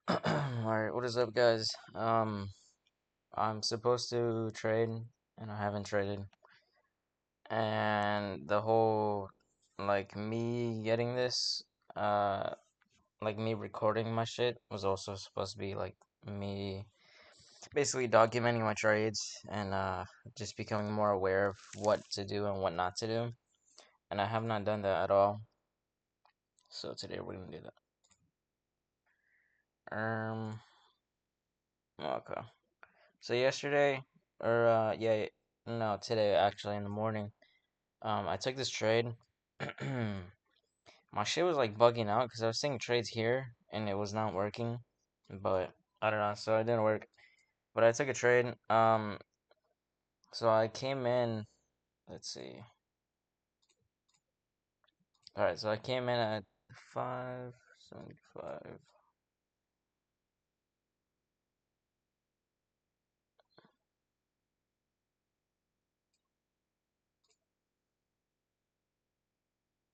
Alright, what is up, guys? I'm supposed to trade, and I haven't traded. And the whole, me getting this, uh, me recording my shit was also supposed to be, me basically documenting my trades and, just becoming more aware of what to do and what not to do. And I have not done that at all. So today we're gonna do that. Okay. So yesterday, no, today actually in the morning, I took this trade. My shit was like bugging out because I was seeing trades here and it was not working, but I don't know, so it didn't work. But I took a trade. So I came in. Let's see. All right, so I came in at 575.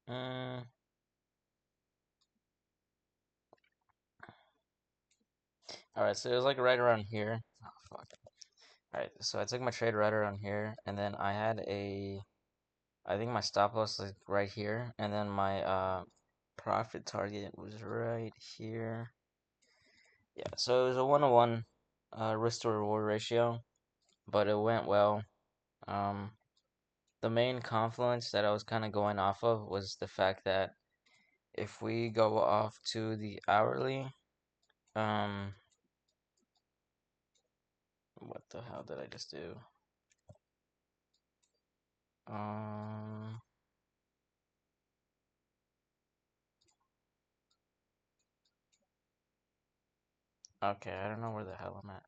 Mm, all right, so it was like right around here. Oh fuck. All right, so I took my trade right around here, and then I had a I think my stop loss is right here, and then my profit target was right here. Yeah, so it was a 1-to-1 risk to reward ratio, but it went well. Um, the main confluence that I was kind of going off of was the fact that if we go off to the hourly, um, what the hell did I just do? Um, okay, I don't know where the hell I'm at.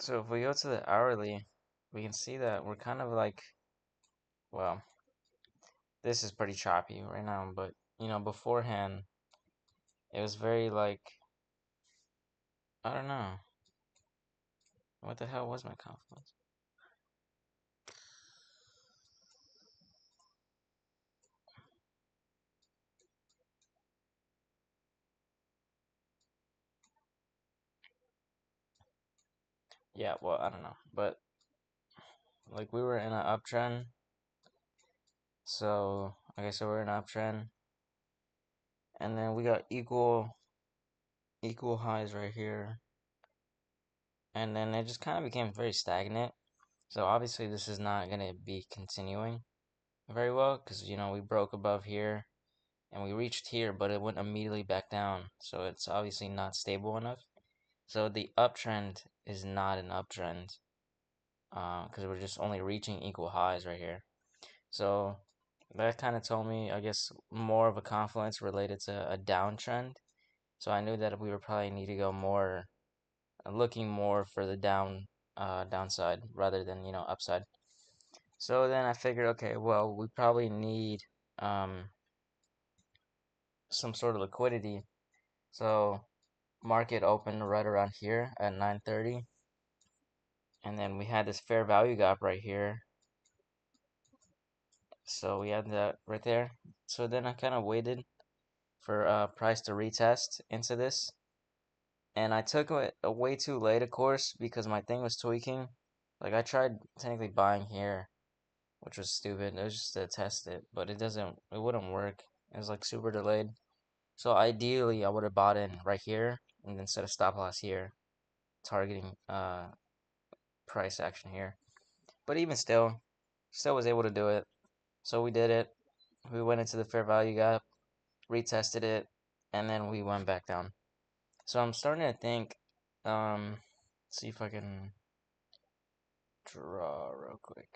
So if we go to the hourly, we can see that we're kind of well, this is pretty choppy right now, but beforehand it was very I don't know. What the hell was my confluence? Yeah, well, I don't know. But we were in an uptrend. So, okay, so we're in an uptrend. And then we got equal highs right here. And then it just kind of became very stagnant. So obviously this is not going to be continuing very well because we broke above here and we reached here, but it went immediately back down. So it's obviously not stable enough. So the uptrend is not an uptrend because we're just only reaching equal highs right here. So that kind of told me, I guess, more of a confluence related to a downtrend. So I knew that we would probably need to go more, looking more for the downside rather than upside. So then I figured, okay, well, we probably need um, some sort of liquidity. So market opened right around here at 9:30, and then we had this fair value gap right here. So we had that right there. So then I kind of waited for price to retest into this, and I took it way too late, of course, because my thing was tweaking. Like I tried technically buying here, which was stupid. It was just to test it, but it wouldn't work. It was like super delayed. So ideally, I would have bought in right here and then set a stop loss here, targeting price action here. But even still was able to do it. So we did it. We went into the fair value gap, retested it, and then we went back down. So I'm starting to think, see if I can draw real quick.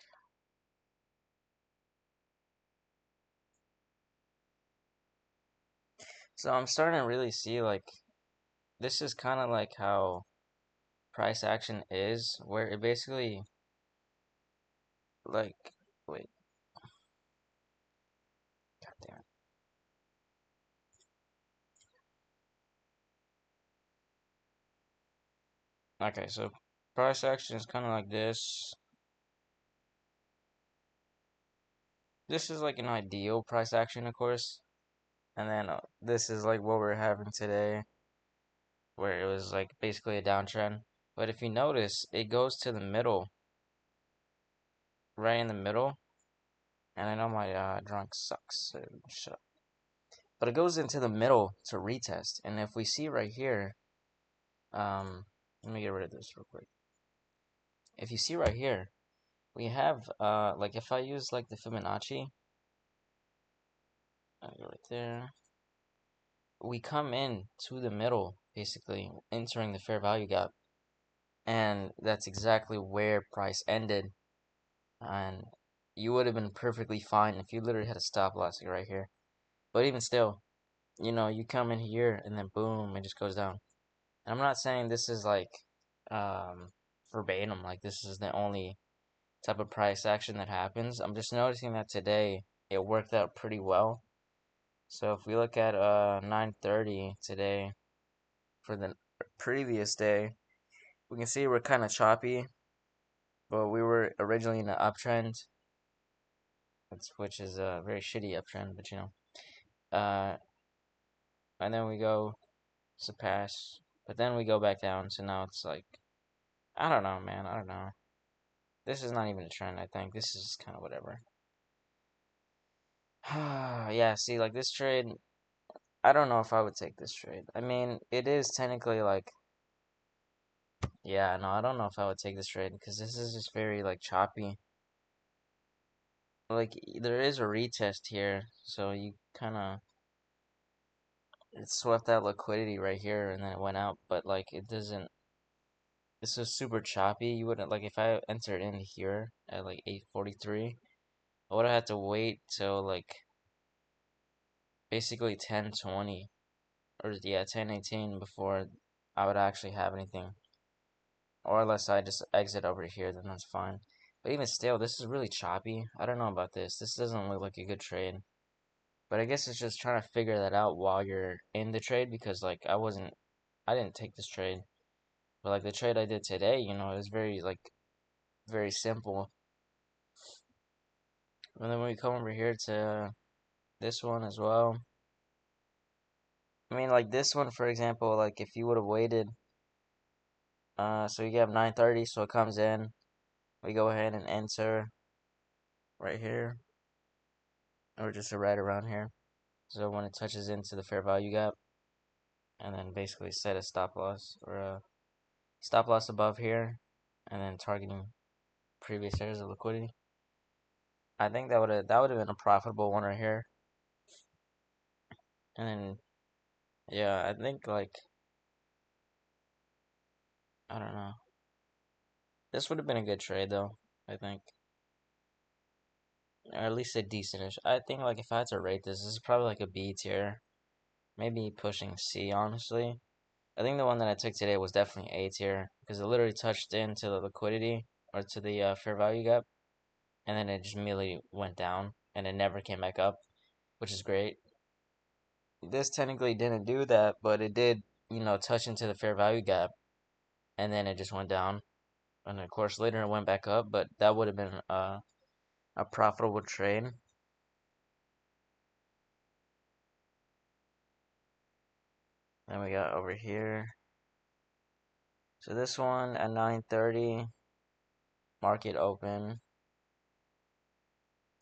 So I'm starting to really see this is kind of like how price action is, where it basically like wait, god damn it. Okay, so price action is kind of like this. This is like an ideal price action, of course. And then this is like what we're having today, where it was like basically a downtrend. But if you notice, it goes to the middle, right in the middle. And I know my drunk sucks, so shut up. But it goes into the middle to retest. And if we see right here, let me get rid of this real quick. If you see right here, we have like if I use like the Fibonacci, I go right there. We come in to the middle, basically entering the fair value gap, and that's exactly where price ended. And you would have been perfectly fine if you literally had a stop loss like right here. But even still, you know, you come in here and then boom, it just goes down. And I'm not saying this is like um, verbatim, like this is the only type of price action that happens. I'm just noticing that today it worked out pretty well. So if we look at 9:30 today for the previous day, we can see we're kind of choppy, but we were originally in an uptrend, which is a very shitty uptrend, but you know. And then we go surpass, but then we go back down. So now it's like, I don't know, man. I don't know. This is not even a trend. I think this is kind of whatever. Yeah. See, like this trade, I don't know if I would take this trade. I mean, it is technically like, yeah, no, I don't know if I would take this trade because this is just very like choppy. Like there is a retest here, so you kind of it swept that liquidity right here and then it went out, but like it doesn't. This is super choppy. You wouldn't like if I entered in here at like 8:43, I would have had to wait till like basically 10:20 or yeah 10:18 before I would actually have anything. Or unless I just exit over here, then that's fine. But even still, this is really choppy. I don't know about this. This doesn't look like a good trade. But I guess it's just trying to figure that out while you're in the trade because like I didn't take this trade. But like the trade I did today, you know, it was very like very simple. And then when we come over here to this one as well. I mean like this one for example, like if you would have waited, so you have 9:30, so it comes in. We go ahead and enter right here. Or just right around here. So when it touches into the fair value gap, and then basically set a stop loss or a stop loss above here, and then targeting previous areas of liquidity. I think that would have been a profitable one right here. And then yeah, I think like I don't know. This would have been a good trade though. I think, or at least a decentish. I think like if I had to rate this, this is probably like a B tier, maybe pushing C. Honestly, I think the one that I took today was definitely A tier because it literally touched into the liquidity or to the fair value gap, and then it just immediately went down and it never came back up, which is great. This technically didn't do that, but it did, you know, touch into the fair value gap, and then it just went down. And of course, later it went back up, but that would have been a profitable trade. Then we got over here. So this one at 9:30, market open.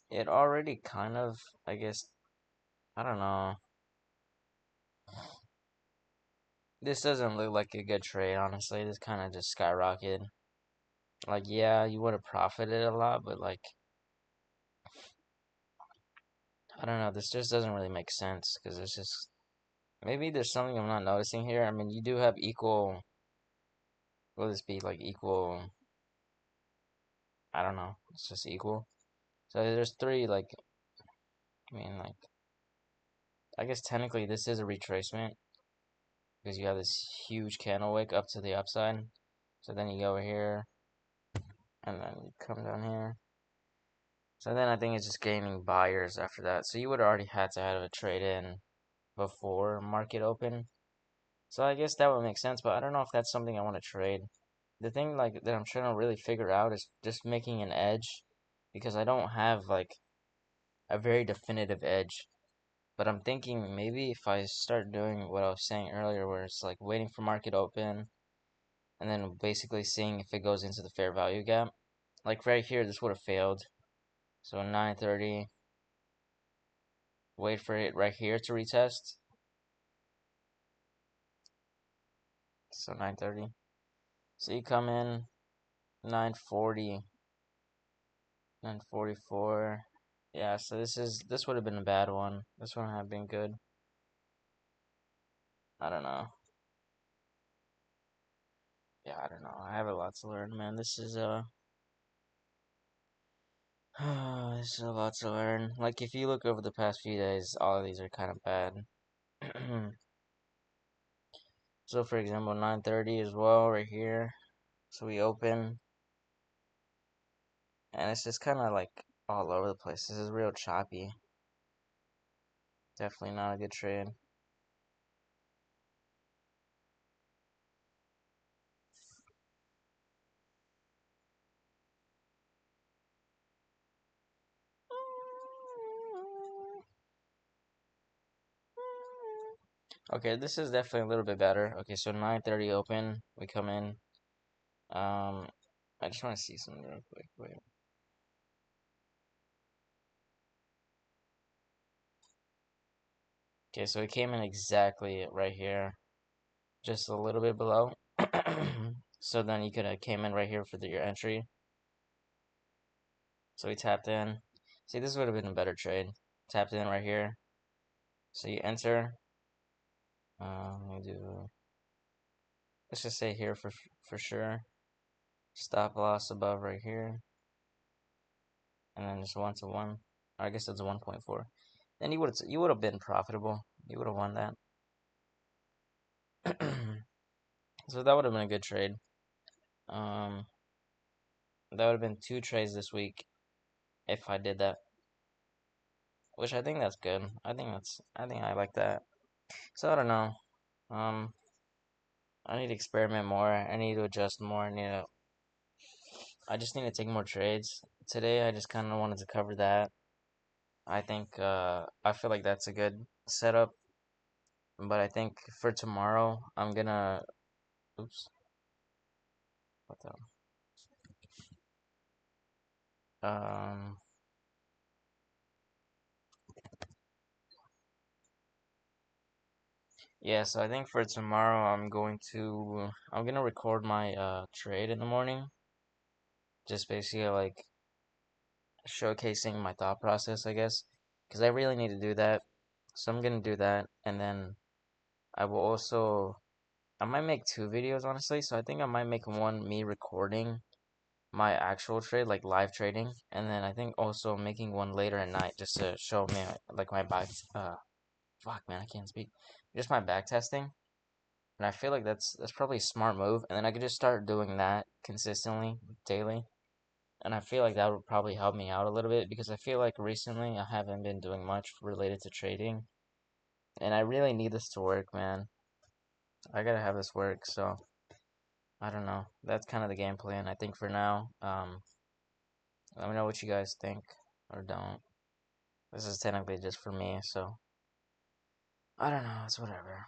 It already kind of, I guess, I don't know. This doesn't look like a good trade, honestly. This kind of just skyrocketed. Like, yeah, you would have profited a lot, but like, I don't know. This just doesn't really make sense because it's just maybe there's something I'm not noticing here. I mean, you do have equal. Will this be like equal? I don't know. It's just equal. So there's three. Like, I mean, like, I guess technically this is a retracement because you have this huge candle wick up to the upside. So then you go over here, and then you come down here. So then I think it's just gaining buyers after that. So you would already had to have a trade in before market open. So I guess that would make sense, but I don't know if that's something I want to trade. The thing like that I'm trying to really figure out is just making an edge because I don't have like a very definitive edge. But I'm thinking maybe if I start doing what I was saying earlier, where it's like waiting for market open and then basically seeing if it goes into the fair value gap. Like right here, this would have failed. So 930, wait for it right here to retest. So 930. So you come in 940, 944. Yeah, so this would have been a bad one. This one have been good. I don't know. Yeah, I don't know. I have a lot to learn, man. This is this is a lot to learn. Like if you look over the past few days, all of these are kind of bad. So for example, 930 as well right here. So we open and it's just kind of like all over the place. This is real choppy. Definitely not a good trade. Okay, this is definitely a little bit better. Okay, so 930 open. We come in. Um, I just want to see something real quick. Wait. Okay, so it came in exactly right here, just a little bit below. So then you could have came in right here for your entry. So we tapped in. See, this would have been a better trade. Tapped in right here. So you enter. Let me do. Let's just say here for sure. Stop loss above right here, and then just 1 to 1. Or I guess it's 1.4. Then you would have been profitable. You would have won that. So that would have been a good trade. Um, that would have been 2 trades this week if I did that, which I think that's good. I think I like that. So I don't know. Um, I need to experiment more. I need to adjust more. I just need to take more trades. Today I just kind of wanted to cover that. I think I feel like that's a good setup, but I think for tomorrow I'm gonna oops. What the um yeah, so I think for tomorrow I'm gonna record my trade in the morning. Just basically like showcasing my thought process, I guess, because I really need to do that. So I'm gonna do that, and then I will also I might make 2 videos honestly. So I think I might make one me recording my actual trade, like live trading, and then I think also making one later at night just to show me like my back. Fuck man, I can't speak. Just my back testing, and I feel like that's probably a smart move. And then I could just start doing that consistently daily. And I feel like that would probably help me out a little bit because I feel like recently I haven't been doing much related to trading, and I really need this to work, man. I gotta have this work, so I don't know. That's kind of the game plan. I think for now. Let me know what you guys think or don't. This is technically just for me, so I don't know. It's whatever.